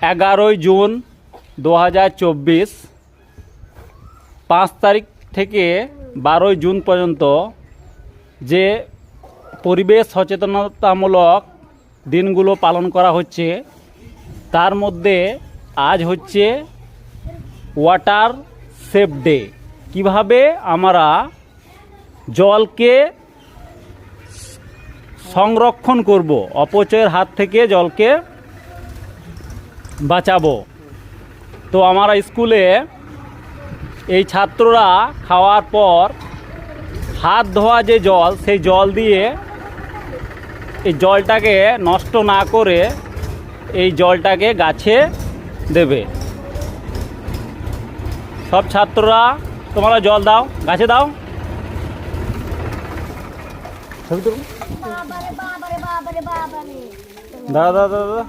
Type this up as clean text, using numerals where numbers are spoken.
11 June 2024 5 তারিখ থেকে 12 June পর্যন্ত যে পরিবেশ সচেতনতামূলক দিনগুলো পালন করা হচ্ছে, তার মধ্যে আজ হচ্ছে ওয়াটার সেভ ডে। কীভাবে আমরা জলকে সংরক্ষণ করব, অপচয়ের হাত থেকে জলকে বাঁচাবো। তো আমরা স্কুলে এই ছাত্ররা খাওয়ার পর হাত ধোয়া যে জল, সেই জল দিয়ে এই জলটাকে নষ্ট না করে এই জলটাকে গাছে দেবে। সব ছাত্ররা তোমরা জল দাও, গাছে দাও। দাদা দাদা দাদা